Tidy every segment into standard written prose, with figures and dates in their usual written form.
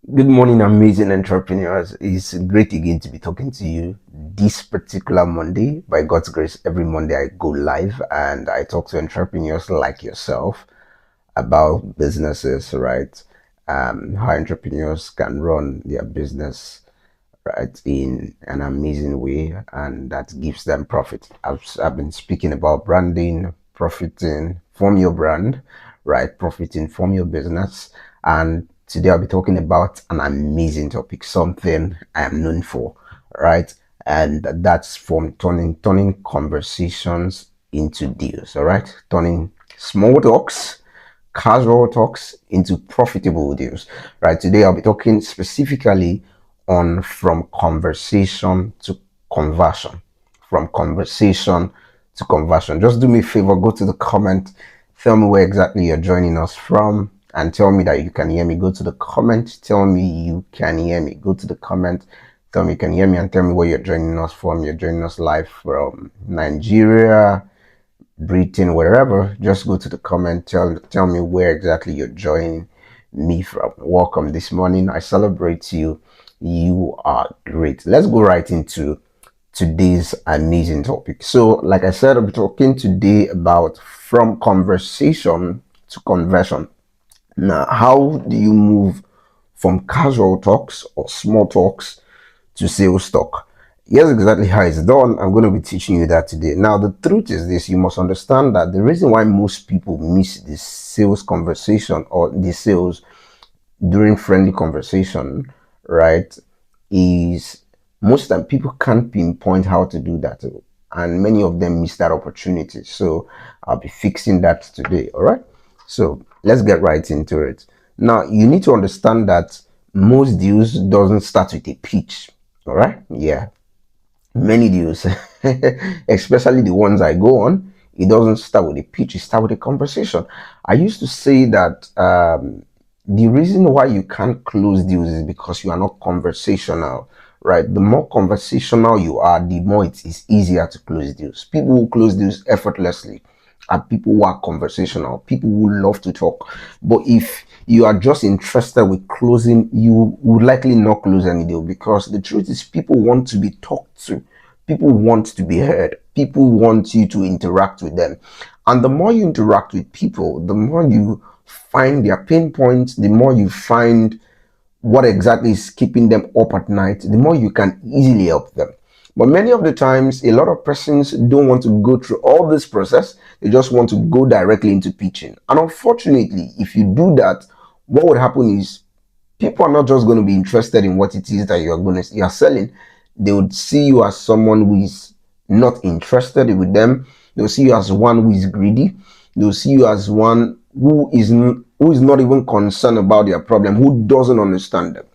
Good morning, amazing entrepreneurs. It's great again to be talking to you this particular Monday. By God's grace, every Monday I go live and I talk to entrepreneurs like yourself about businesses, right? How entrepreneurs can run their business, right, in an amazing way, and that gives them profit. I've been speaking about branding, profiting from your brand, right? Profiting from your business. And today I'll be talking about an amazing topic, something I am known for, right? And that's from turning conversations into deals, all right? Turning small talks, casual talks into profitable deals, right? Today I'll be talking specifically on from conversation to conversion. From conversation to conversion. Just do me a favor, go to the comment, tell me where exactly you're joining us from, and tell me that you can hear me. Go to the comment, tell me you can hear me. Go to the comment, tell me you can hear me, and tell me where you're joining us from. You're joining us live from Nigeria, Britain, wherever. Just go to the comment, tell me where exactly you're joining me from. Welcome this morning. I celebrate you. You are great. Let's go right into today's amazing topic. So, like I said, I'll be talking today about from conversation to conversion. Now, how do you move from casual talks or small talks to sales talk? Here's exactly how it's done. I'm going to be teaching you that today. Now, the truth is this: you must understand that the reason why most people miss this sales conversation or the sales during friendly conversation, right, is most time people can't pinpoint how to do that, and many of them miss that opportunity. So I'll be fixing that today. All right, so let's get right into it. Now you need to understand that most deals doesn't start with a pitch. All right, yeah, many deals, especially the ones I go on, it doesn't start with a pitch, it starts with a conversation. I used to say that the reason why you can't close deals is because you are not conversational, right? The more conversational you are, the more it is easier to close deals. People who close deals effortlessly are people who are conversational, people who love to talk. But if you are just interested with closing, you would likely not close any deal, because the truth is people want to be talked to. People want to be heard. People want you to interact with them. And the more you interact with people, the more you find their pain points, the more you find what exactly is keeping them up at night, the more you can easily help them. But many of the times, a lot of persons don't want to go through all this process. They just want to go directly into pitching. And unfortunately, if you do that, what would happen is people are not just going to be interested in what it is that you are selling. They would see you as someone who is not interested with them. They'll see you as one who is greedy. They'll see you as one who is not even concerned about their problem, who doesn't understand them.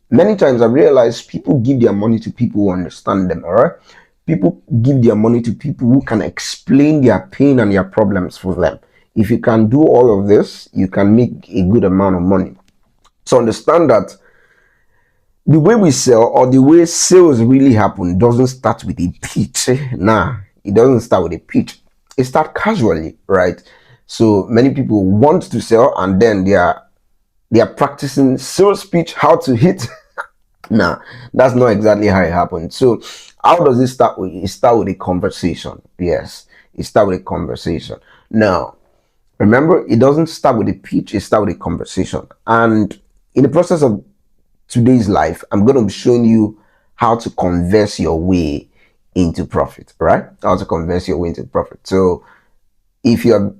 Many times I've realized people give their money to people who understand them. All right, people give their money to people who can explain their pain and their problems for them. If you can do all of this, you can make a good amount of money. So understand that the way we sell, or the way sales really happen, doesn't start with a pitch. Nah, it doesn't start with a pitch. It starts casually, right? So many people want to sell, and then they are practicing sales pitch, how to hit. Nah, that's not exactly how it happened. So how does it start with? It start with a conversation. Yes, it start with a conversation. Now remember, it doesn't start with a pitch, it start with a conversation. And in the process of today's life, I'm going to be showing you how to converse your way into profit, right? How to converse your way into profit. So if you have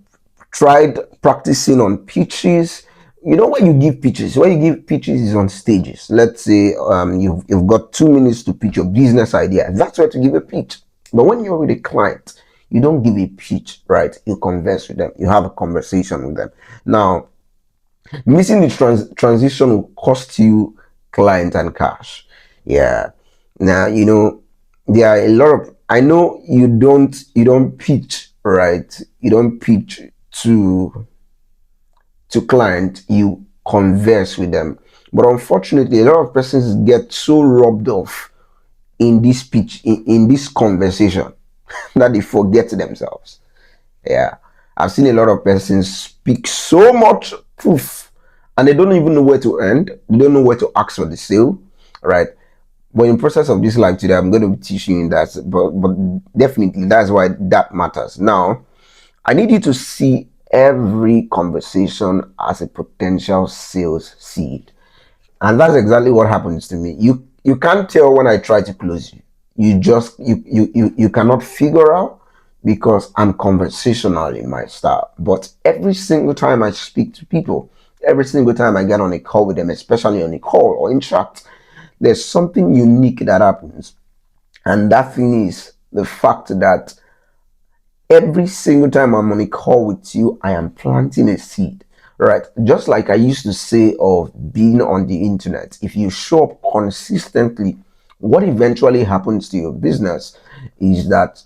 tried practicing on pitches, when you give pitches is on stages. Let's say you've got 2 minutes to pitch your business idea. That's where to give a pitch. But when you're with a client, you don't give a pitch, right? You converse with them. You have a conversation with them. Now, missing the transition will cost you client and cash. Yeah. Now, there are a lot of, I know you don't pitch, right? You don't pitch to client, you converse with them. But unfortunately, a lot of persons get so rubbed off in this pitch, in this conversation, that they forget themselves. Yeah. I've seen a lot of persons speak so much poof, and they don't even know where to end. They don't know where to ask for the sale, right? But in the process of this live today, I'm going to be teaching you that, but definitely that's why that matters. Now, I need you to see every conversation as a potential sales seed. And that's exactly what happens to me. You can't tell when I try to close you. You cannot figure out because I'm conversational in my style. But every single time I speak to people, every single time I get on a call with them, especially on a call or interact, there's something unique that happens. And that thing is the fact that every single time I'm on a call with you, I am planting a seed. Right? Just like I used to say of being on the internet, if you show up consistently, what eventually happens to your business is that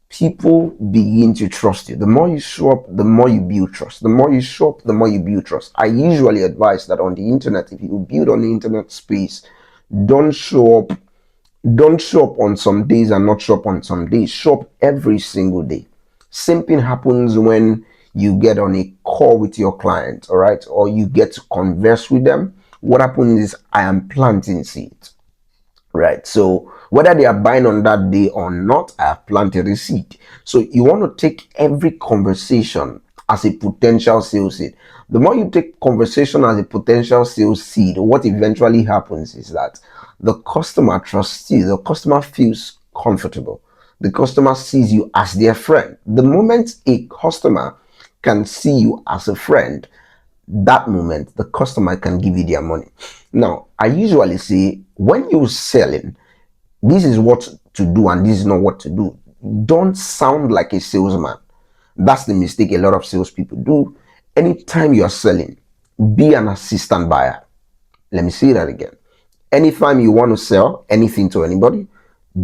people begin to trust you. The more you show up, the more you build trust. The more you show up, the more you build trust. I usually advise that on the internet, if you build on the internet space, don't show up don't show up on some days and not show up on some days. Show up every single day. Same thing happens when you get on a call with your client, all right, or you get to converse with them. What happens is I am planting seeds, right? So whether they are buying on that day or not, I have planted a seed. So you want to take every conversation as a potential sales seed. The more you take conversation as a potential sales seed, what eventually happens is that the customer trusts you, the customer feels comfortable, the customer sees you as their friend. The moment a customer can see you as a friend, that moment the customer can give you their money. Now, I usually say when you're selling, this is what to do and this is not what to do. Don't sound like a salesman. That's the mistake a lot of salespeople do. Anytime you're selling, be an assistant buyer. Let me say that again. Anytime you want to sell anything to anybody,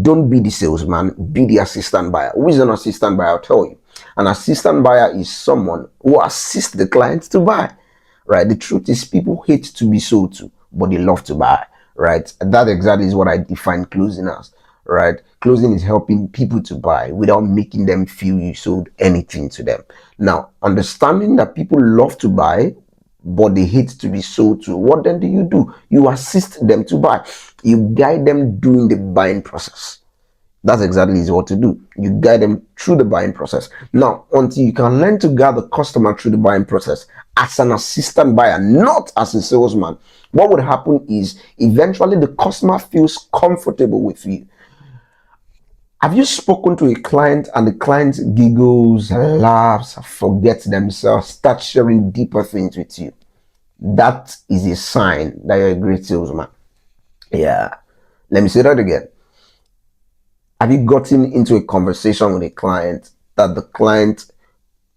don't be the salesman, be the assistant buyer. Who is an assistant buyer? I'll tell you. An assistant buyer is someone who assists the client to buy. Right? The truth is, people hate to be sold to, but they love to buy. Right? And that exactly is what I define closing as. Right? Closing is helping people to buy without making them feel you sold anything to them. Now, understanding that people love to buy but they hate to be sold to, what then do? You assist them to buy. You guide them during the buying process. That's exactly what to do. You guide them through the buying process. Now, until you can learn to guide the customer through the buying process as an assistant buyer, not as a salesman, what would happen is eventually the customer feels comfortable with you. Have you spoken to a client and the client giggles, laughs, forgets themselves, starts sharing deeper things with you? That is a sign that you're a great salesman. Yeah. Let me say that again. Have you gotten into a conversation with a client that the client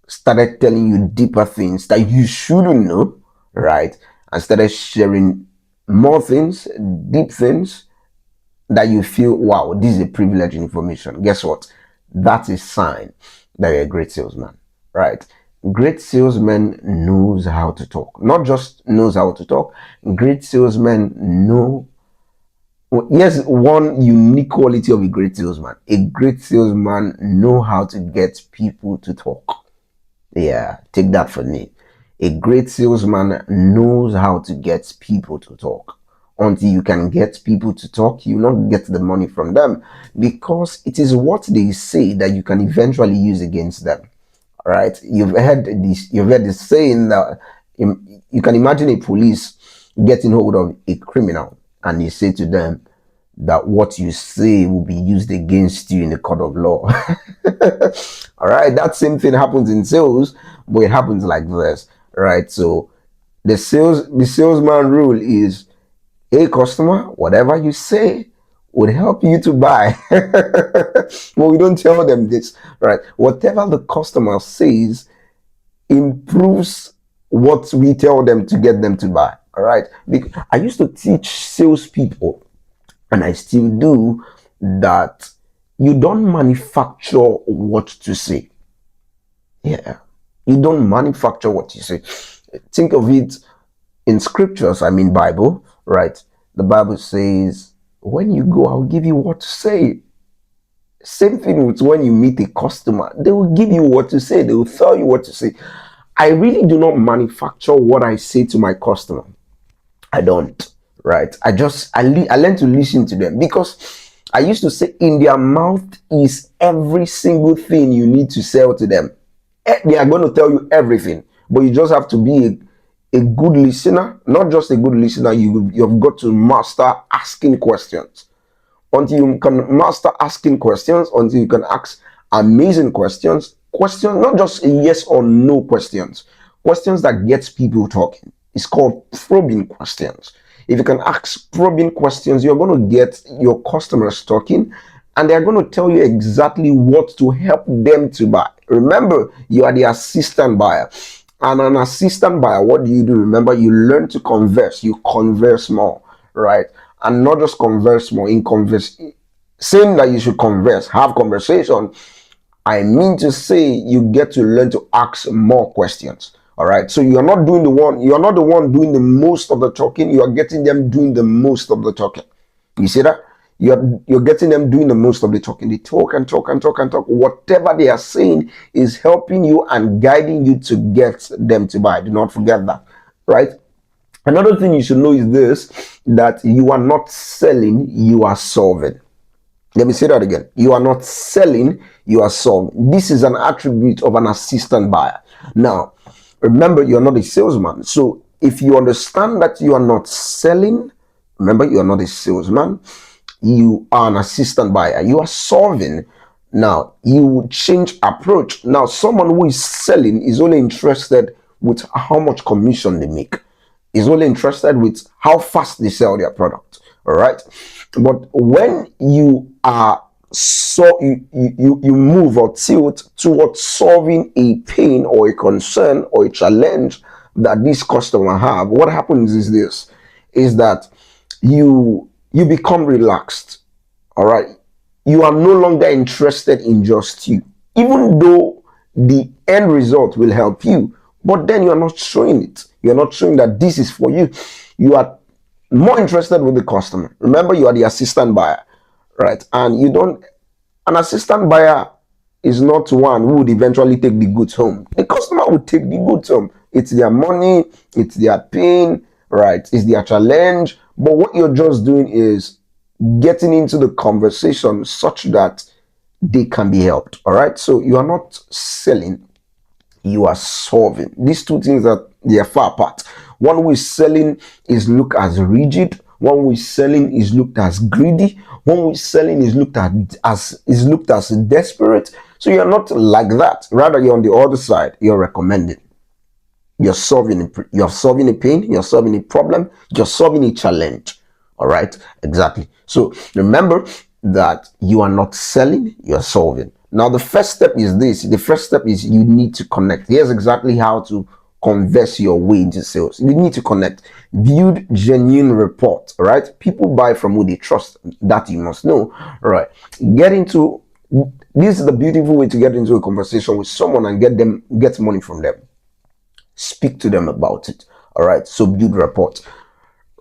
started telling you deeper things that you shouldn't know, right? And started sharing more things, deep things that you feel, wow, this is a privileged information. Guess what? That's a sign that you're a great salesman, right? Great salesmen knows how to talk. Not just knows how to talk. Great salesmen know. Yes, one unique quality of a great salesman. A great salesman know how to get people to talk. Yeah, take that from me. A great salesman knows how to get people to talk. Until you can get people to talk, you will not get the money from them because it is what they say that you can eventually use against them. All right, you've heard this saying that you can imagine a police getting hold of a criminal and you say to them that what you say will be used against you in the court of law. All right, that same thing happens in sales, but it happens like this, right? So the salesman rule is, hey customer, whatever you say would help you to buy. But we don't tell them this, right? Whatever the customer says improves what we tell them to get them to buy. All right. I used to teach salespeople, and I still do, that you don't manufacture what to say. Yeah. You don't manufacture what you say. Think of it in scriptures, I mean Bible, right? The Bible says, when you go, I'll give you what to say. Same thing with when you meet a customer. They will give you what to say. They will tell you what to say. I really do not manufacture what I say to my customer. I don't, right? I learn to listen to them, because I used to say in their mouth is every single thing you need to sell to them. They are going to tell you everything, but you just have to be a good listener. Not just a good listener, you've got to master asking questions. Until you can master asking questions, until you can ask amazing questions, not just yes or no questions that gets people talking. It's called probing questions. If you can ask probing questions, you're going to get your customers talking, and they're going to tell you exactly what to help them to buy. Remember, you are the assistant buyer. And an assistant buyer, what do? Remember, you learn to converse. You converse more, right? And not just converse more. In converse, saying that you should converse, have conversation, I mean to say you get to learn to ask more questions. All right. So you're not the one doing the most of the talking. You are getting them doing the most of the talking. You see that? You're getting them doing the most of the talking. They talk and talk and talk and talk. Whatever they are saying is helping you and guiding you to get them to buy. Do not forget that. Right? Another thing you should know is this, that you are not selling, you are solving. Let me say that again. You are not selling, you are solving. This is an attribute of an assistant buyer. Now, remember, you're not a salesman. So if you understand that you are not selling, remember, you are not a salesman, you are an assistant buyer. You are solving. Now, you change approach. Now, someone who is selling is only interested with how much commission they make, is only interested with how fast they sell their product. All right. But when you are you move or tilt towards solving a pain or a concern or a challenge that this customer have, what happens is this, is that you become relaxed. All right. You are no longer interested in just you, even though the end result will help you, but then you're not showing it. You're not showing that this is for you. You are more interested with the customer. Remember, you are the assistant buyer, right? And you don't, an assistant buyer is not one who would eventually take the goods home. The customer would take the goods home. It's their money, it's their pain, right? It's their challenge. But what you're just doing is getting into the conversation such that they can be helped. All right. So you are not selling, you are solving. These two things they are far apart. One who is selling is looked as rigid. One who is selling is looked as greedy. One who is selling is looked at as desperate. So you're not like that. Rather, you're on the other side. You're recommending. You're solving a pain. You're solving a problem. You're solving a challenge. All right. Exactly. So remember that you are not selling. You're solving. Now, the first step is this. The first step is you need to connect. Here's exactly how to converse your way into sales. You need to connect. Build genuine rapport. All right. People buy from who they trust. That you must know. All right. This is the beautiful way to get into a conversation with someone and get money from them. Speak to them about it. All right. So build rapport.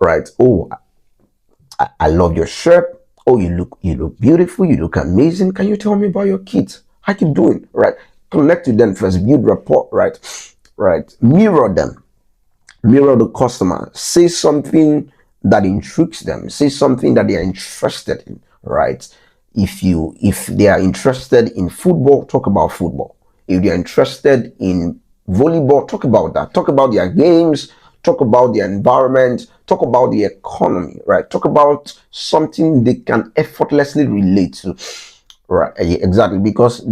Right. Oh, I love your shirt. Oh, you look beautiful. You look amazing. Can you tell me about your kids? How you doing? Right. Connect with them first. Build rapport. Right. Right. Mirror them. Mirror the customer. Say something that intrigues them. Say something that they are interested in. Right. If they are interested in football, talk about football. If they are interested in volleyball, talk about that. Talk about their games. Talk about the environment. Talk about the economy. Right. Talk about something they can effortlessly relate to. Right. Exactly. Because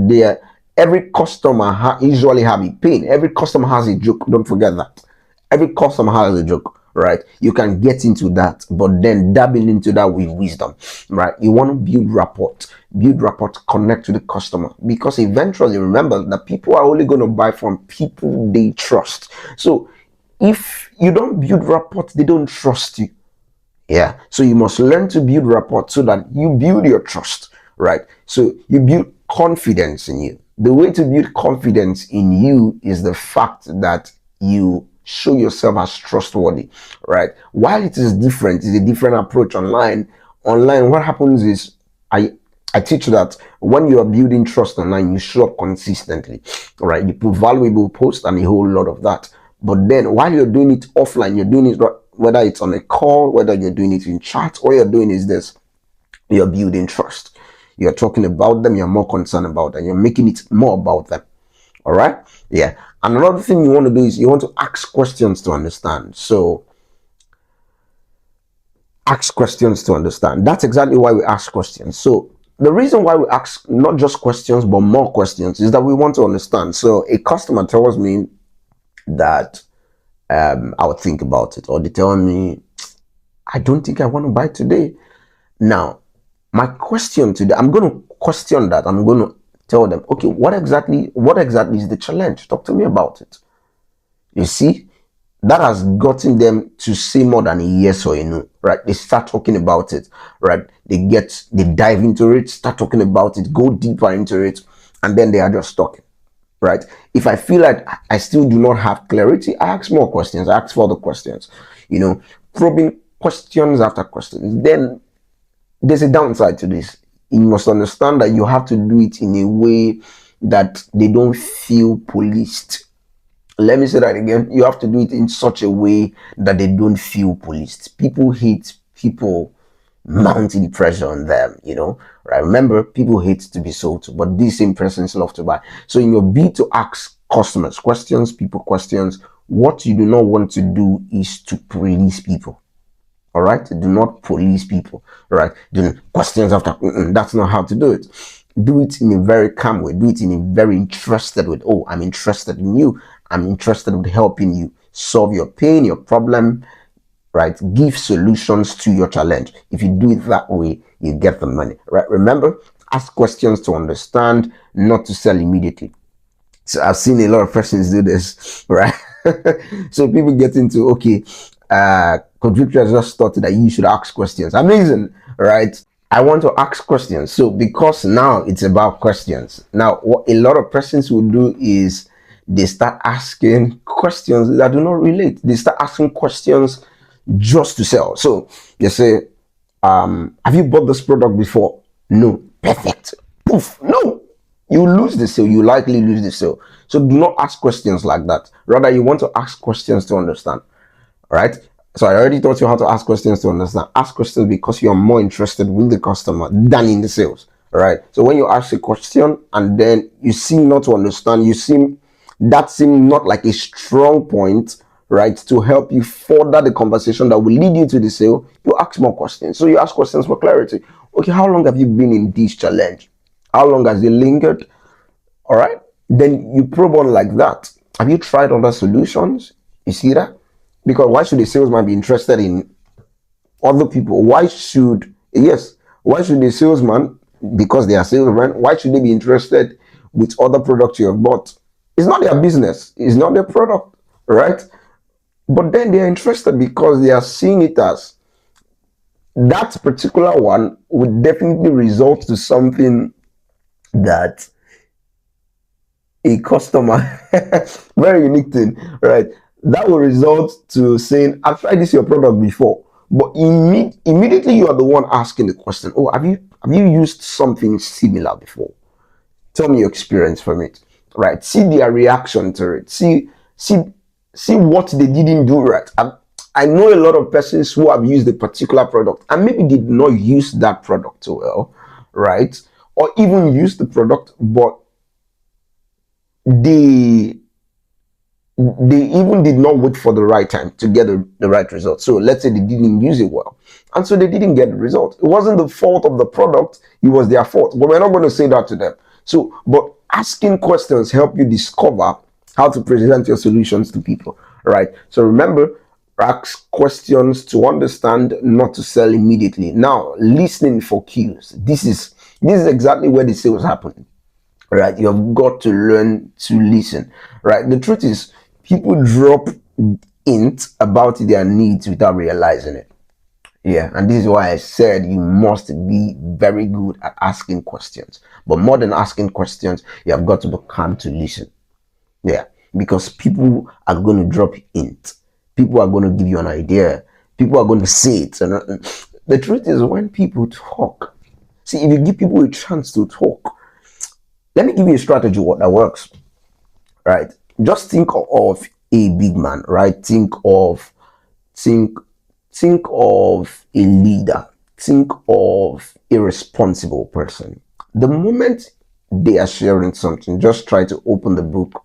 every customer usually have a pain. Every customer has a joke. Don't forget that. Every customer has a joke, right? You can get into that, but then dabbing into that with wisdom, right? You want to build rapport, connect to the customer, because eventually, remember that people are only going to buy from people they trust. So if you don't build rapport, they don't trust you. Yeah. So you must learn to build rapport so that you build your trust, right? So you build confidence in you. The way to build confidence in you is the fact that you show yourself as trustworthy, right? While it is different, it's a different approach online. Online, what happens is I I teach that when you are building trust online, you show up consistently, right? You put valuable posts and a whole lot of that. But then while you're doing it offline, you're doing it whether it's on a call, whether you're doing it in chat, all you're doing is this: you're building trust. You're talking about them, you're more concerned about them, you're making it more about them. All right? Yeah. And another thing you want to do is you want to ask questions to understand. So ask questions to understand. That's exactly why we ask questions. So the reason why we ask not just questions but more questions is that we want to understand. So a customer tells me that I would think about it, or they tell me, I don't think I want to buy today. Now, my question today, I'm going to question that. I'm going to tell them, okay, what exactly is the challenge? Talk to me about it. You see, that has gotten them to say more than a yes or a no, right? They start talking about it, right? They dive into it, start talking about it, go deeper into it, and then they are just talking, right? If I feel like I still do not have clarity, I ask more questions, I ask further questions, probing questions after questions. Then there's a downside to this. You must understand that you have to do it in a way that they don't feel policed. Let me say that again. You have to do it in such a way that they don't feel policed. People hate people mounting pressure on them, right? Remember, people hate to be sold to, but these same persons love to buy. So in your bid to ask customers questions, people questions, what you do not want to do is to police people. All right, do not police people. All right, do questions after. That's not how to do it. Do it in a very calm way. Do it in a very interested way. Oh, I'm interested in you. I'm interested in helping you solve your pain, your problem. Right, give solutions to your challenge. If you do it that way, you get the money. Right. Remember, ask questions to understand, not to sell immediately. So I've seen a lot of persons do this, right? So people get into, okay, Coach Victor has just thought that you should ask questions. Amazing, right? I want to ask questions. So because now it's about questions. Now, what a lot of persons will do is they start asking questions that do not relate. They start asking questions just to sell. So they say, have you bought this product before? No. Perfect. Poof. No. You lose the sale. You likely lose the sale. So do not ask questions like that. Rather, you want to ask questions to understand. All right. So I already taught you how to ask questions to understand. Ask questions because you are more interested with the customer than in the sales. All right. So when you ask a question and then you seem not to understand, that seem not like a strong point, right, to help you further the conversation that will lead you to the sale, you ask more questions. So you ask questions for clarity. Okay, how long have you been in this challenge? How long has it lingered? All right. Then you probe on like that. Have you tried other solutions? You see that? Because why should a salesman be interested in other people? Why should a salesman, because they are salesmen, why should they be interested with other products you have bought? It's not their business. It's not their product, right? But then they are interested because they are seeing it as that particular one would definitely result to something that a customer, very unique thing, right? That will result to saying, I've tried this your product before. But immediately you are the one asking the question, oh, have you used something similar before? Tell me your experience from it. Right? See their reaction to it. See what they didn't do right. I know a lot of persons who have used a particular product and maybe did not use that product well, right? Or even use the product, but they even did not wait for the right time to get the right result. So let's say they didn't use it well, and so they didn't get the result. It wasn't the fault of the product, it was their fault. But we're not going to say that to them. So, but asking questions help you discover how to present your solutions to people, right? So remember, ask questions to understand, not to sell immediately. Now, listening for cues. This is exactly where the sales happen, right? You have got to learn to listen, right? The truth is, people drop hints about their needs without realizing it. Yeah, and this is why I said you must be very good at asking questions. But more than asking questions, you have got to become to listen. Yeah, because people are going to drop hints. People are going to give you an idea. People are going to say it. And the truth is, when people talk, See, if you give people a chance to talk, let me give you a strategy what that works, right? Just think of a big man, right? Think think of a leader. Think of a responsible person. The moment they are sharing something, just try to open the book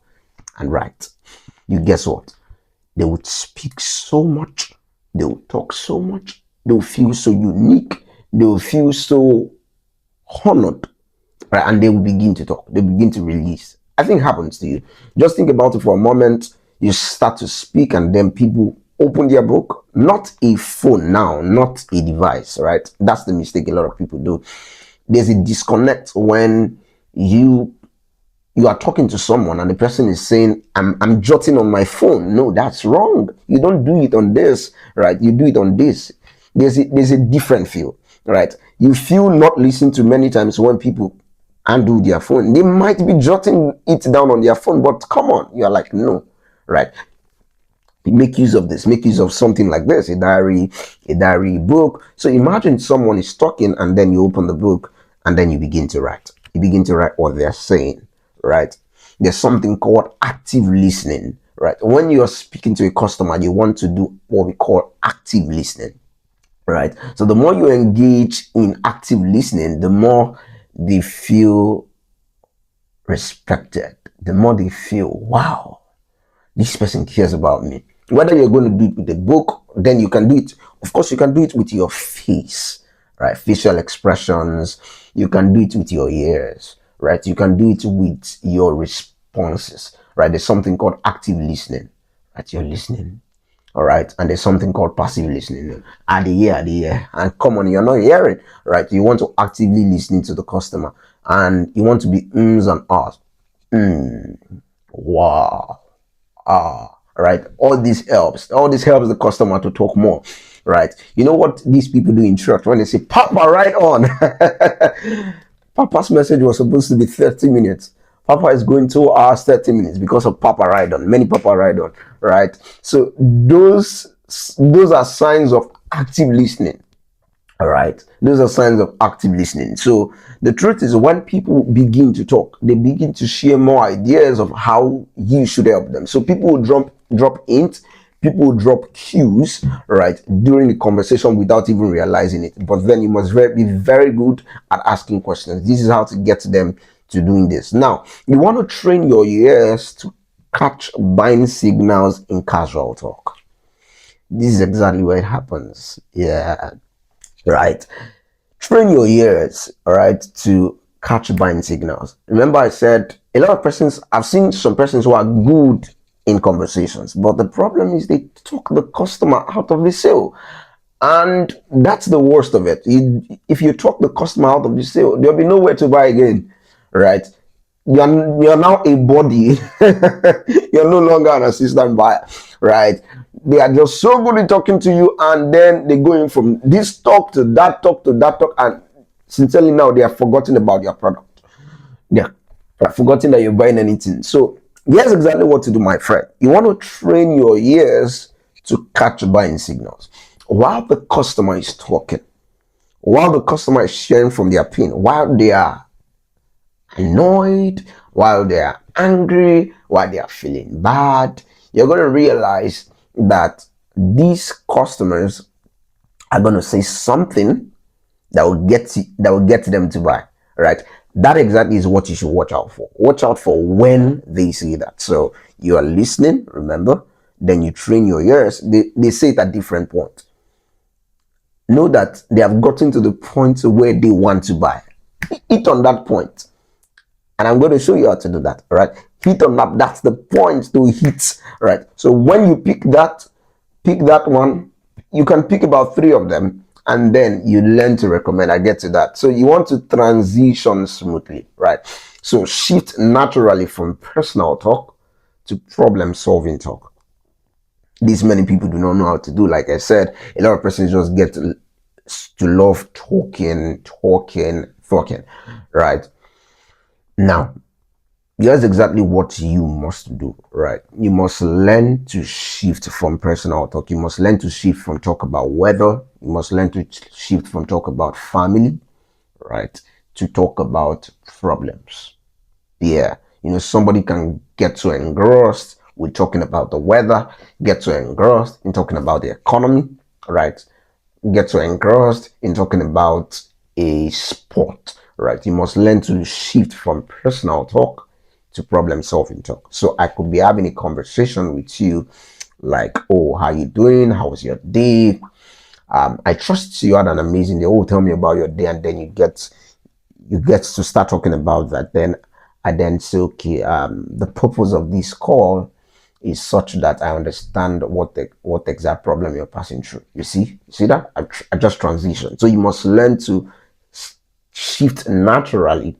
and write. You guess what? They would speak so much. They will talk so much. They will feel so unique. They will feel so honored, right? And they will begin to talk. They begin to release. I think it happens to you. Just think about it for a moment. You start to speak, and then people open their book. Not a phone now, not a device, right? That's the mistake a lot of people do. There's a disconnect when you are talking to someone and the person is saying, I'm jotting on my phone. No, that's wrong. You don't do it on this, right? You do it on this. There's a different feel, right? You feel not listened to many times when people undo their phone. They might be jotting it down on their phone, but come on, you're like, no, right? Make use of this, make use of something like this, a diary book. So imagine someone is talking and then you open the book and then you begin to write. You begin to write what they're saying, right? There's something called active listening, right? When you're speaking to a customer, you want to do what we call active listening, right? So the more you engage in active listening, the more they feel respected, the more they feel, wow, this person cares about me. Whether you're going to do it with a book, then you can do it. Of course, you can do it with your face, right? Facial expressions. You can do it with your ears, right? You can do it with your responses, right? There's something called active listening, right? You're listening, all right? And there's something called passive listening. At the ear. And come on, you're not hearing, right? You want to actively listen to the customer and you want to be ums and ahs. Wow. Right? All this helps the customer to talk more, right? You know what these people do in church when they say, Papa, right on. Papa's message was supposed to be 30 minutes. Papa is going 2 hours, 30 minutes because of Papa ride on. Many Papa ride on, right? So those are signs of active listening. All right, those are signs of active listening. So the truth is, when people begin to talk, they begin to share more ideas of how you should help them. So people will drop hints, people will drop cues, right, during the conversation without even realizing it. But then you must be very good at asking questions. This is how to get them to doing this. Now, you want to train your ears to catch buying signals in casual talk. This is exactly what happens. Yeah. Right, train your ears, all right, to catch buying signals. Remember I said a lot of persons, I've seen some persons who are good in conversations, but the problem is they talk the customer out of the sale, and that's the worst of it. If you talk the customer out of the sale, there'll be nowhere to buy again, right? You're now a body. You're no longer an assistant buyer, right? They are just so good at talking to you, and then they go in from this talk to that talk to that talk, and sincerely now they have forgotten about your product. Yeah, they have forgotten that you're buying anything. So here's exactly what to do, my friend. You want to train your ears to catch buying signals while the customer is talking, while the customer is sharing from their pain, while they are annoyed, while they are angry, while they are feeling bad. You're going to realize that these customers are going to say something that will get them to buy, right? That exactly is what you should watch out for. Watch out for when they say that. So you are listening, remember, then you train your ears. They say it at different points. Know that they have gotten to the point where they want to buy. Hit on that point. And I'm going to show you how to do that, right? Hit on that. That's the point to hit, right? So when you pick that one, you can pick about 3 of them, and then you learn to recommend. I get to that. So you want to transition smoothly, right? So shift naturally from personal talk to problem solving talk. These many people do not know how to do. Like I said, a lot of persons just get to love talking, right? Now, here's exactly what you must do, right? You must learn to shift from personal talk. You must learn to shift from talk about weather. You must learn to shift from talk about family, right? To talk about problems. Yeah, somebody can get so engrossed with talking about the weather, get so engrossed in talking about the economy, right? Get so engrossed in talking about a sport, right? You must learn to shift from personal talk to problem solving talk. So I could be having a conversation with you like, oh, how you doing? How was your day? I trust you had an amazing day. Oh, tell me about your day, and then you get to start talking about that. Then I then say, okay, the purpose of this call is such that I understand what exact problem you're passing through. You see that I just transition. So you must learn to shift naturally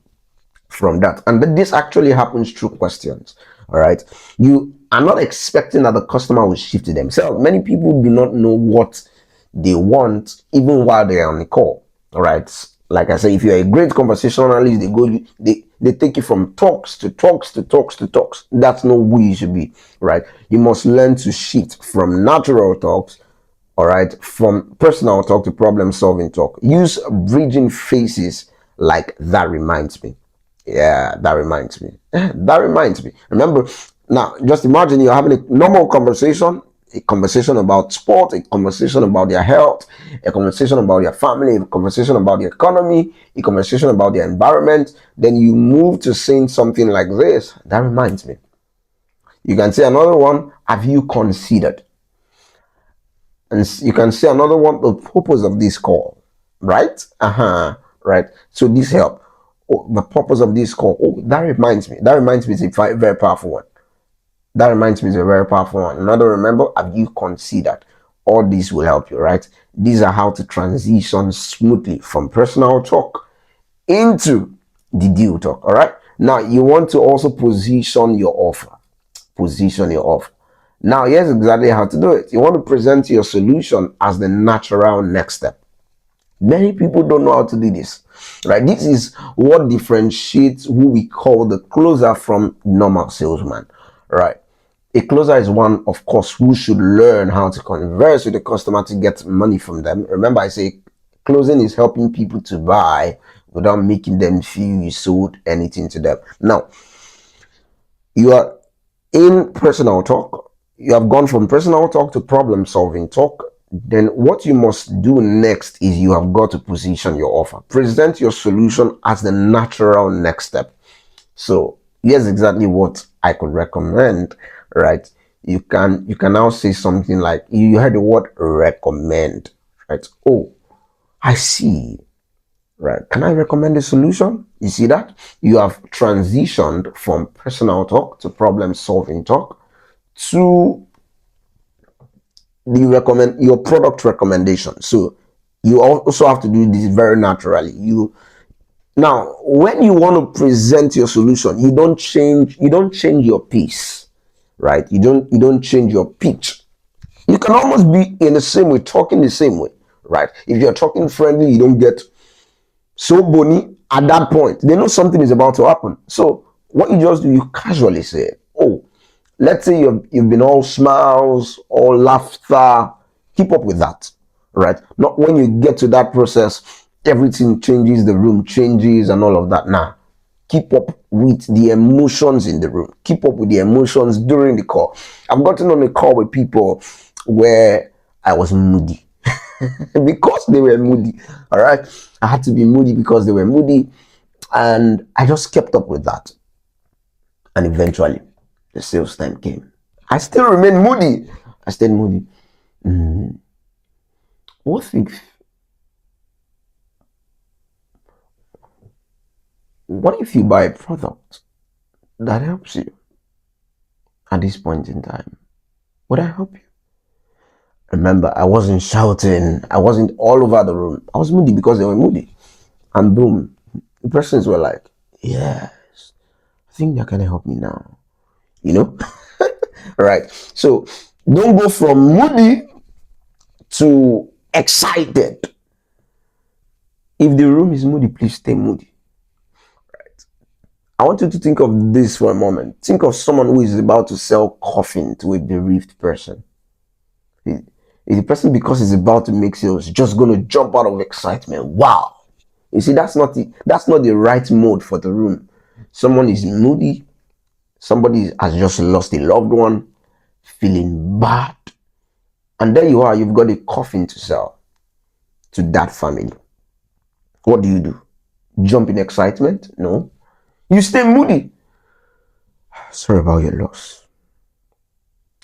from that. And this actually happens through questions. All right. You are not expecting that the customer will shift to themselves. Many people do not know what they want even while they're on the call. All right. Like I say, if you're a great conversationalist, they take you from talks to talks to talks to talks. That's not who you should be. Right. You must learn to shift from natural talks, all right, from personal talk to problem solving talk. Use bridging phrases like that reminds me. Yeah, that reminds me. That reminds me. Remember, now just imagine you're having a normal conversation, a conversation about sport, a conversation about their health, a conversation about their family, a conversation about the economy, a conversation about the environment. Then you move to saying something like this. That reminds me. You can say another one. Have you considered? And you can say another one. The purpose of this call, right? Right. So this help. Oh, the purpose of this call. Oh, that reminds me. That reminds me is a very powerful one. That reminds me is a very powerful one. Another, remember, have you considered? All these will help you, right? These are how to transition smoothly from personal talk into the deal talk. All right. Now you want to also position your offer. Position your offer. Now here's exactly how to do it. You want to present your solution as the natural next step. Many people don't know how to do this, right? This is what differentiates who we call the closer from normal salesman, right? A closer is one, of course, who should learn how to converse with the customer to get money from them. Remember, I say closing is helping people to buy without making them feel you sold anything to them. Now, you are in personal talk. You have gone from personal talk to problem solving talk. Then what you must do next is you have got to position your offer. Present your solution as the natural next step. So here's exactly what I could recommend, right? You can now say something like, you heard the word recommend, right? Oh, I see. Right. Can I recommend a solution? You see that? You have transitioned from personal talk to problem solving talk to your product recommendation. So you also have to do this very naturally. Now when you want to present your solution, you don't change your piece, right? You don't change your pitch. You can almost be in the same way, talking the same way, right? If you're talking friendly, you don't get so bony at that point. They know something is about to happen. So what you just do, you casually say, oh, let's say you've been all smiles, all laughter. Keep up with that, right? Not when you get to that process, everything changes, the room changes, and all of that. Nah, keep up with the emotions in the room. Keep up with the emotions during the call. I've gotten on a call with people where I was moody because they were moody. All right, I had to be moody because they were moody, and I just kept up with that. And eventually, the sales time came. I still remain moody. I stayed moody. Mm, what if you buy a product that helps you at this point in time? Would I help you? Remember, I wasn't shouting. I wasn't all over the room. I was moody because they were moody. And boom, the persons were like, yes, I think they're gonna help me now. You know? Right. So don't go from moody to excited. If the room is moody, please stay moody. I want you to think of this for a moment. Think of someone who is about to sell coffin to a bereaved person. Is the person, because he's about to make sales, just going to jump out of excitement? Wow, You see, that's not the right mode for the room. Someone is moody, somebody has just lost a loved one, feeling bad, and there you are, you've got a coffin to sell to that family. What do? Jump in excitement? No. You stay moody. Sorry about your loss.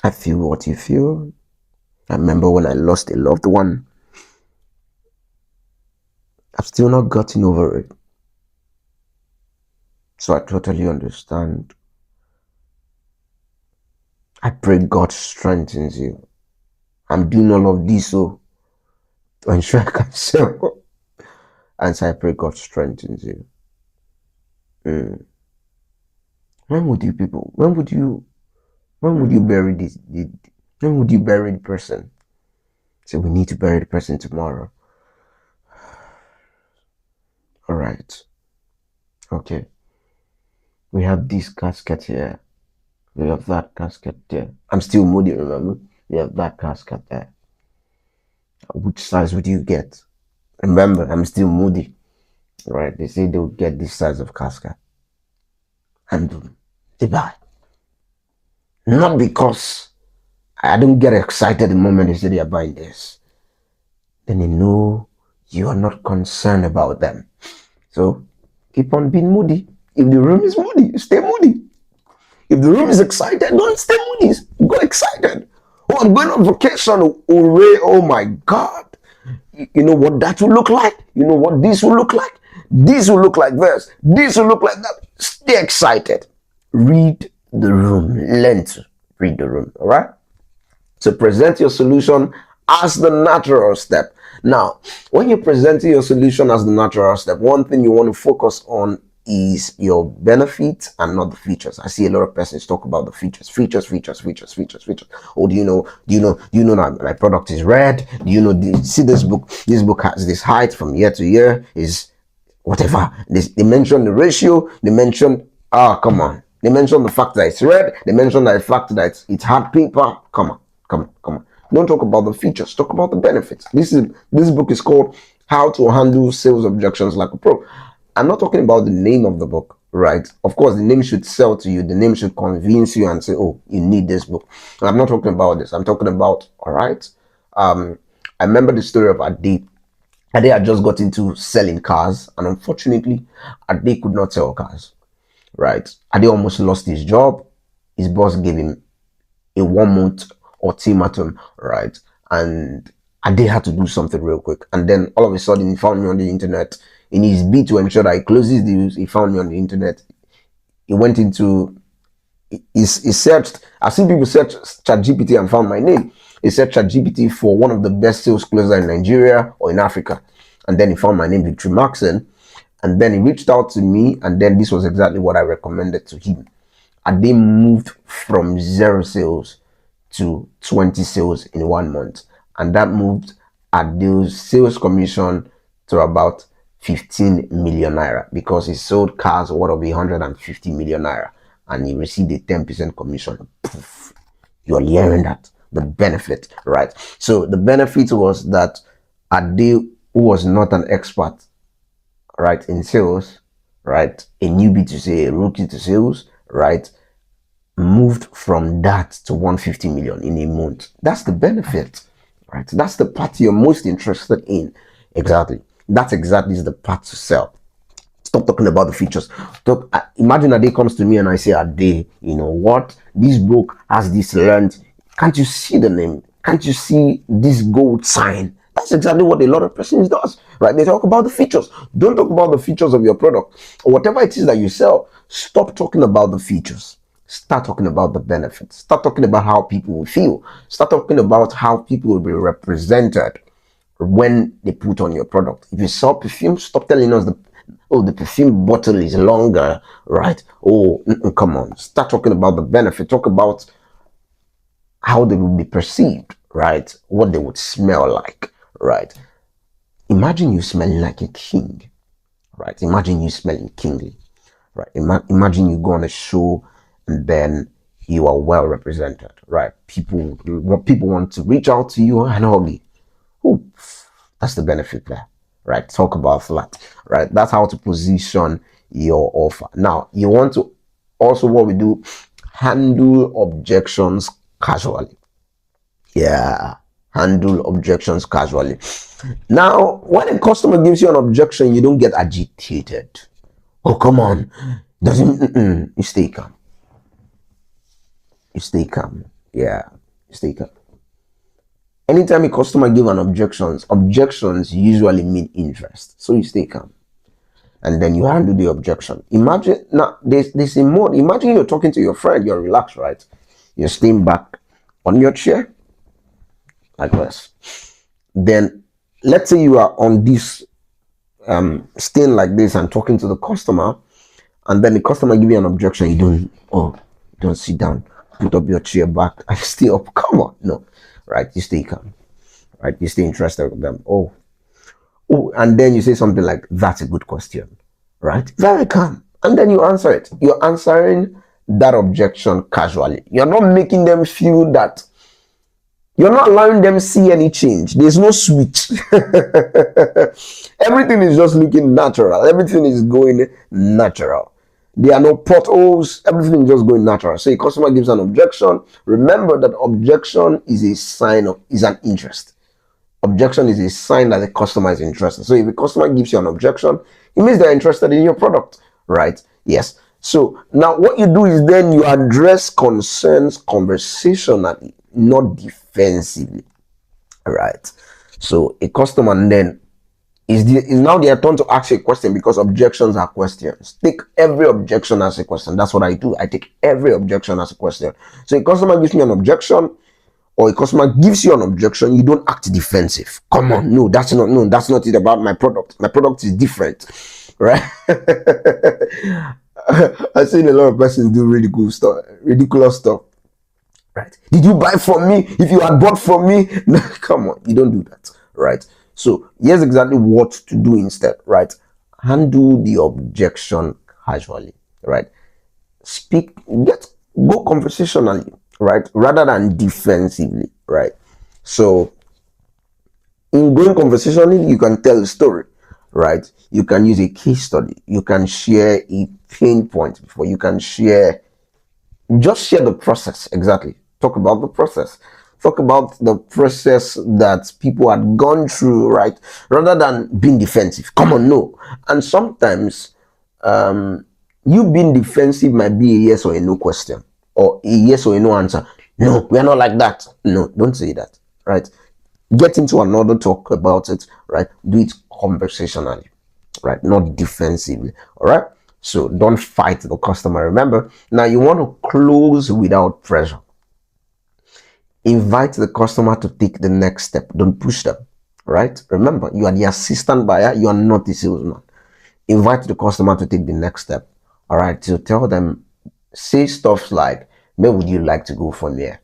I feel what you feel. I remember when I lost a loved one. I've still not gotten over it. So I totally understand. I pray God strengthens you. I'm doing all of this so to ensure I can sell. And so I pray God strengthens you. When would you people? When would you bury this? When would you bury the person? So we need to bury the person tomorrow. All right. Okay. We have this casket here. We have that casket there. I'm still moody, remember? We have that casket there. Which size would you get? Remember, I'm still moody. Right? They say they'll get this size of casket. And they buy. Not because I don't get excited the moment they say they are buying this. Then they know you are not concerned about them. So keep on being moody. If the room is moody, stay moody. If the room is excited, don't stay moody. Go excited. Oh, I'm going on vacation. Hooray. Oh my God. You know what that will look like? You know what this will look like? This will look like this. This will look like that. Stay excited. Read the room. Learn to read the room. All right? So present your solution as the natural step. Now, when you're presenting your solution as the natural step, one thing you want to focus on is your benefits and not the features. I see a lot of persons talk about the features. Oh, do you know that my product is red? Do you know, see this book? This book has this height from year to year, is whatever. They mention the ratio, they mention, come on. They mention the fact that it's red, they mention the fact that it's hard paper. Come on. Don't talk about the features, talk about the benefits. This book is called How to Handle Sales Objections Like a Pro. I'm not talking about the name of the book, right? Of course, the name should sell to you. The name should convince you and say, oh, you need this book. And I'm not talking about this. I'm talking about, all right. I remember the story of Ade. Ade had just got into selling cars, and unfortunately, Ade could not sell cars, right? Ade almost lost his job. His boss gave him a 1 month ultimatum, right? And Ade had to do something real quick. And then all of a sudden, he found me on the internet. In his bid to ensure that he closes deals, he found me on the internet. He went into, he searched, I've seen people search ChatGPT and found my name. He searched ChatGPT for one of the best sales closers in Nigeria or in Africa. And then he found my name, Victory Maxon. And then he reached out to me, and then this was exactly what I recommended to him. And they moved from 0 sales to 20 sales in 1 month. And that moved Ade's sales commission to about 15 million naira, because he sold cars worth of 150 million naira and he received a 10% commission. Poof. You're hearing that, the benefit, right? So the benefit was that Ade, who was not an expert, right, in sales, right, a newbie to say, a rookie to sales, right, moved from that to 150 million in a month. That's the benefit, right? That's the part you're most interested in. Exactly. That's exactly the part to sell. Stop talking about the features. Imagine a day comes to me and I say, Ade, you know what? This book has this learned. Can't you see the name? Can't you see this gold sign? That's exactly what a lot of persons does, right? They talk about the features. Don't talk about the features of your product or whatever it is that you sell. Stop talking about the features. Start talking about the benefits. Start talking about how people will feel. Start talking about how people will be represented when they put on your product. If you sell perfume, stop telling us the perfume bottle is longer, right? Oh, come on. Start talking about the benefit. Talk about how they will be perceived, right? What they would smell like, right? Imagine you smelling like a king, right? Imagine you smelling kingly, right? Imagine you go on a show and then you are well represented, right? People want to reach out to you and hug you. Oh, that's the benefit there, right? Talk about that, right? That's how to position your offer. Now, you want to also, what we do, handle objections casually. Yeah, handle objections casually. Now, when a customer gives you an objection, you don't get agitated. Oh, come on. Doesn't, you stay calm. You stay calm. Yeah, you stay calm. Anytime a customer give an objections usually mean interest. So you stay calm. And then you handle the objection. Imagine now there's a mode. Imagine you're talking to your friend, you're relaxed, right? You're staying back on your chair, like this. Then let's say you are on this staying like this and talking to the customer, and then the customer give you an objection, you don't sit down, put up your chair back and stay up. Come on, no, right? You stay calm, right? You stay interested with them. Oh, and then you say something like, "That's a good question," right? Very calm, and then you answer it. You're answering that objection casually. You're not making them feel that. You're not allowing them see any change. There's no switch. Everything is just looking natural. Everything is going natural. There are no potholes. Everything is just going natural. So a customer gives an objection. Remember that objection is a sign of is an interest. Objection is a sign that the customer is interested. So if a customer gives you an objection, it means they're interested in your product, right? Yes. So now what you do is then you address concerns conversationally, not defensively, right? So a customer then is now their turn to ask you a question, because objections are questions. Take every objection as a question. That's what I do. I take every objection as a question. So a customer gives me an objection, or a customer gives you an objection, you don't act defensive. Come on, that's not it about my product. My product is different, right? I've seen a lot of persons do ridiculous stuff, right? Did you buy from me? If you had bought from me, no, come on, you don't do that, right? So here's exactly what to do instead, right? Handle the objection casually, right? Go conversationally, right, rather than defensively, right? So in going conversationally, you can tell a story, right? You can use a case study, you can share a pain point before, you can share the process. Exactly, talk about the process, talk about the process that people had gone through, right, rather than being defensive. Come on, no. And sometimes you being defensive might be a yes or a no question, or a yes or a no answer. No, we are not like that. No, don't say that, right? Get into another talk about it, right? Do it conversationally, right? Not defensively, all right? So don't fight the customer. Remember, now you want to close without pressure. Invite the customer to take the next step. Don't push them, right? Remember, you are the assistant buyer, you are not the salesman. Invite the customer to take the next step, all right? So tell them, say stuff like, where would you like to go from here?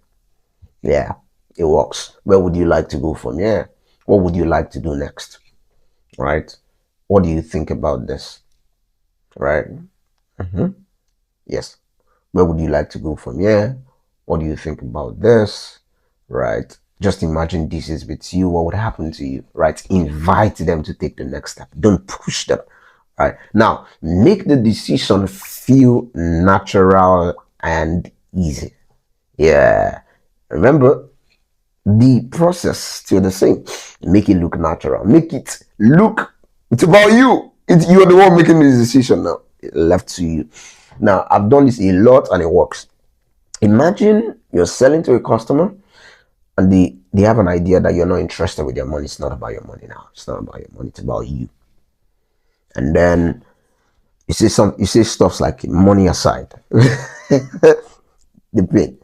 Yeah, it works. Where would you like to go from here? What would you like to do next? Right? What do you think about this? Right? Yes. Where would you like to go from here? What do you think about this? Right? Just imagine this is with you. What would happen to you? Right? Invite them to take the next step. Don't push them. Right? Now, make the decision feel natural and easy. Yeah. Remember, the process still the same. Make it look natural. Make it look, it's about you. You're the one making this decision now. Left to you. Now, I've done this a lot and it works. Imagine you're selling to a customer and they have an idea that you're not interested with their money. It's not about your money now. It's not about your money. It's about you. And then you say stuff like money aside. The pain.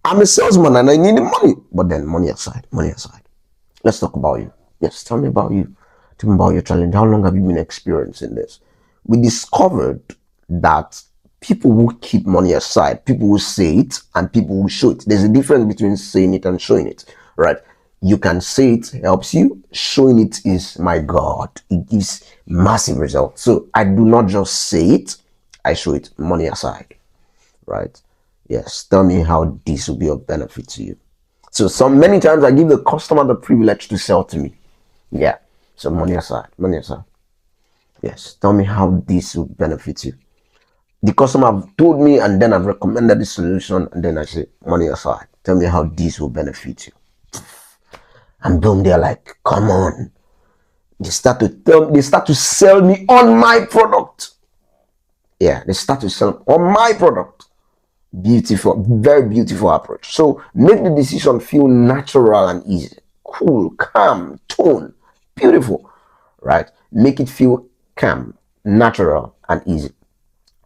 I'm a salesman and I need the money. But then money aside, money aside. Let's talk about you. Yes, tell me about you. Tell me about your challenge. How long have you been experiencing this? We discovered that people will keep money aside. People will say it and people will show it. There's a difference between saying it and showing it, right? You can say it helps you. Showing it is, my God, it gives massive results. So I do not just say it, I show it, money aside, right? Yes, tell me how this will be of benefit to you. So many times I give the customer the privilege to sell to me. Yeah. So money aside, money aside. Yes, tell me how this will benefit you. The customer have told me, and then I've recommended the solution, and then I say money aside. Tell me how this will benefit you. And boom, they're like, come on. They start to sell me on my product. Yeah, they start to sell on my product. Beautiful, very beautiful approach. So make the decision feel natural and easy. Cool, calm, tone, beautiful, right? Make it feel calm, natural, and easy.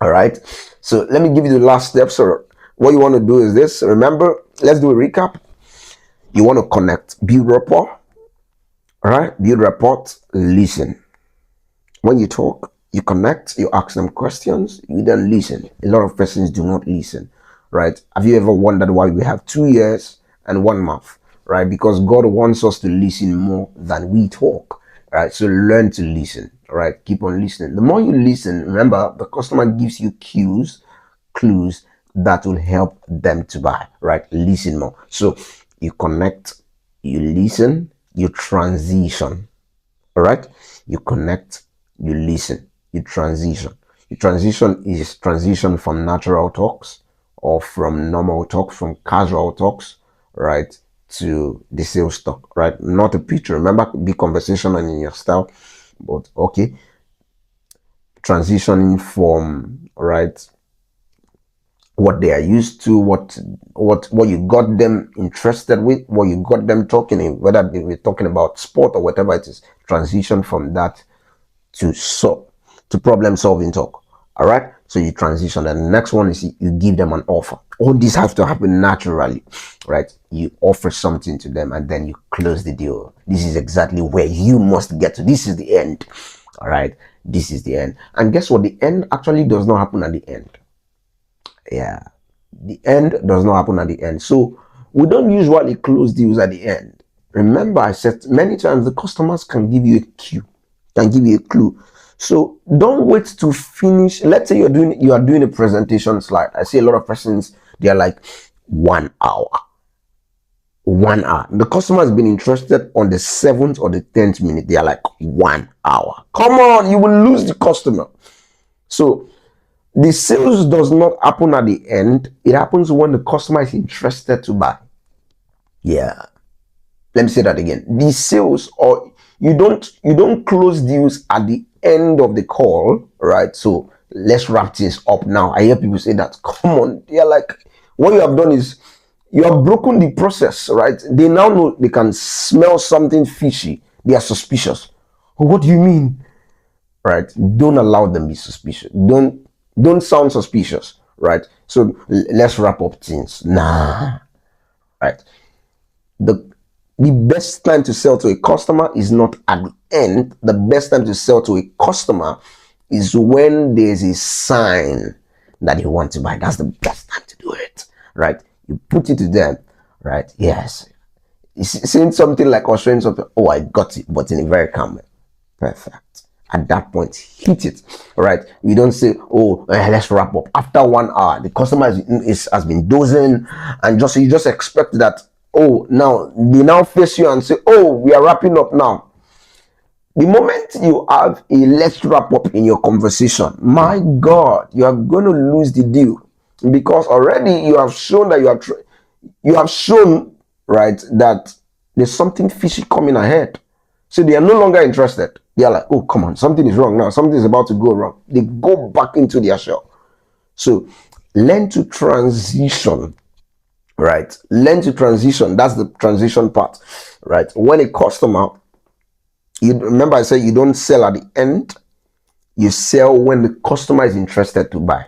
All right. So let me give you the last step. So what you want to do is this. Remember, let's do a recap. You want to connect, build rapport. All right. Build rapport, listen. When you talk, you connect, you ask them questions, you then listen. A lot of persons do not listen, right? Have you ever wondered why we have 2 years and 1 month, right? Because God wants us to listen more than we talk, right? So learn to listen, right? Keep on listening. The more you listen, remember, the customer gives you clues that will help them to buy, right? Listen more. So you connect, you listen, you transition, all right? You connect, you listen, you transition. You transition from natural talks or from normal talks, from casual talks, right, to the sales talk, right? Not a picture. Remember, be conversational in your style, but okay. Transitioning from, right, what they are used to, what you got them interested with, what you got them talking in, whether they were talking about sport or whatever it is. Transition from that to problem solving talk. All right. So you transition, and the next one is you give them an offer. All this has to happen naturally, right? You offer something to them, and then you close the deal. This is exactly where you must get to. This is the end. All right. This is the end. And guess what? The end actually does not happen at the end. Yeah. The end does not happen at the end. So we don't usually close deals at the end. Remember, I said many times the customers can give you a cue, can give you a clue. So don't wait to finish. Let's say you are doing a presentation slide. I see a lot of persons, they are like 1 hour. 1 hour. The customer has been interested on the 7th or the 10th minute. They are like 1 hour. Come on, you will lose the customer. So the sales does not happen at the end. It happens when the customer is interested to buy. Yeah. Let me say that again. The sales, or you don't close deals at the end of the call, right? So let's wrap things up now. I hear people say that. Come on, they're like, what you have done is you have broken the process, right? They now know they can smell something fishy. They are suspicious. What do you mean? Right? Don't allow them to be suspicious. Don't sound suspicious, right? So let's wrap up things. Nah, right? The the best time to sell to a customer is not at the end. The best time to sell to a customer is when there's a sign that you want to buy. That's the best time to do it, right? You put it to them, right? Yes. Saying something like, or showing something, oh, I got it, but in a very calm way. Perfect. At that point, hit it. All right. You don't say, oh, let's wrap up. After 1 hour, the customer has been dozing, and you just expect that, oh, now they now face you and say, oh, we are wrapping up now. The moment you have a let's wrap up in your conversation, my God, you are going to lose the deal, because already you have shown that you have shown, right, that there's something fishy coming ahead. So they are no longer interested. They are like, oh, come on, something is wrong now. Something is about to go wrong. They go back into their shell. So learn to transition, right? Learn to transition. That's the transition part, right? When a customer, you remember I said you don't sell at the end. You sell when the customer is interested to buy.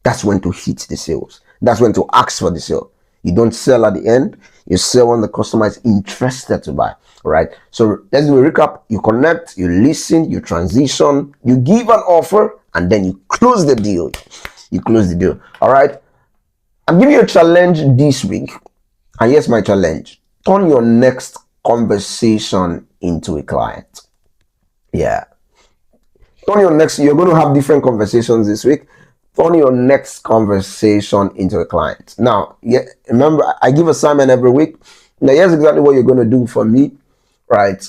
That's when to hit the sales. That's when to ask for the sale. You don't sell at the end. You sell when the customer is interested to buy, right? So let's do a recap. You connect, you listen, you transition, you give an offer, and then you close the deal. You close the deal. All right. I'm giving you a challenge this week. And here's my challenge. Turn your next conversation into a client. Yeah. You're going to have different conversations this week. Turn your next conversation into a client. Now, yeah, remember, I give assignment every week. Now, here's exactly what you're going to do for me, right?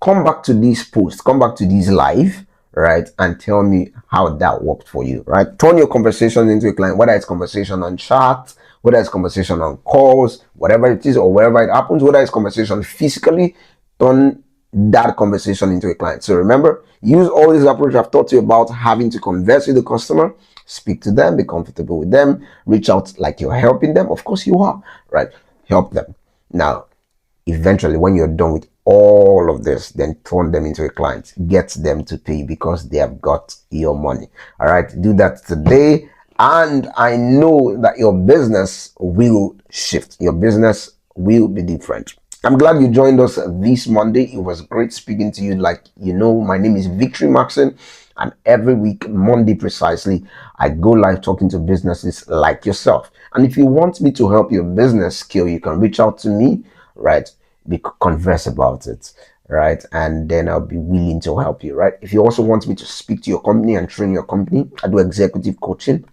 come back to this post, come back to this live, right, and tell me how that worked for you, right? Turn your conversation into a client, whether it's conversation on chat, whether it's conversation on calls, whatever it is, or wherever it happens, whether it's conversation physically, turn that conversation into a client. So remember, use all these approaches I've taught you about having to converse with the customer, speak to them, be comfortable with them, reach out like you're helping them. Of course you are, right? Help them. Now, eventually, when you're done with all of this, then turn them into a client, get them to pay because they have got your money. All right, do that today, and I know that your business will shift. Your business will be different. I'm glad you joined us this Monday. It was great speaking to you. Like you know, my name is Victory Maxon, and every week, Monday precisely, I go live talking to businesses like yourself. And if you want me to help your business scale, you can reach out to me, right? We could converse about it, right? And then I'll be willing to help you, right? If you also want me to speak to your company and train your company, I do executive coaching,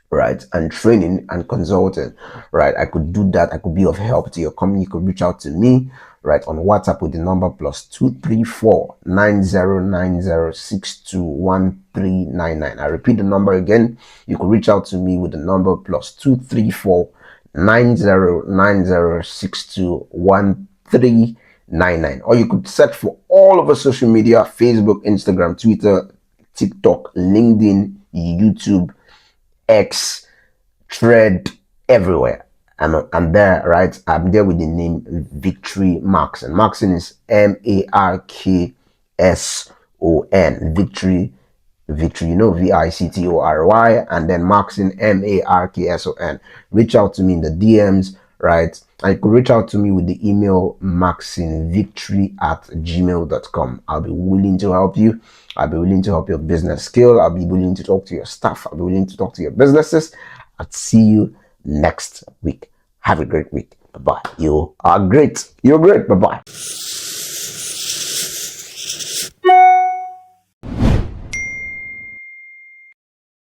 right, and training and consulting, right? I could do that. I could be of help to your company. You could reach out to me, right, on WhatsApp with the number +234 9090621399. I repeat the number again. You could reach out to me with the number +234 9090621399, or you could search for all over social media: Facebook, Instagram, Twitter, TikTok, LinkedIn, YouTube, X, Thread, everywhere. I'm there, right? I'm there with the name Victory Maxon. Maxon is Markson. Victory, you know, Victory, and then Maxon, Markson. Reach out to me in the DMs, right? And you could reach out to me with the email maxinvictory@gmail.com. I'll be willing to help you. I'll be willing to help your business scale. I'll be willing to talk to your staff. I'll be willing to talk to your businesses. I'll see you next week. Have a great week. Bye-bye. You are great. You're great. Bye-bye.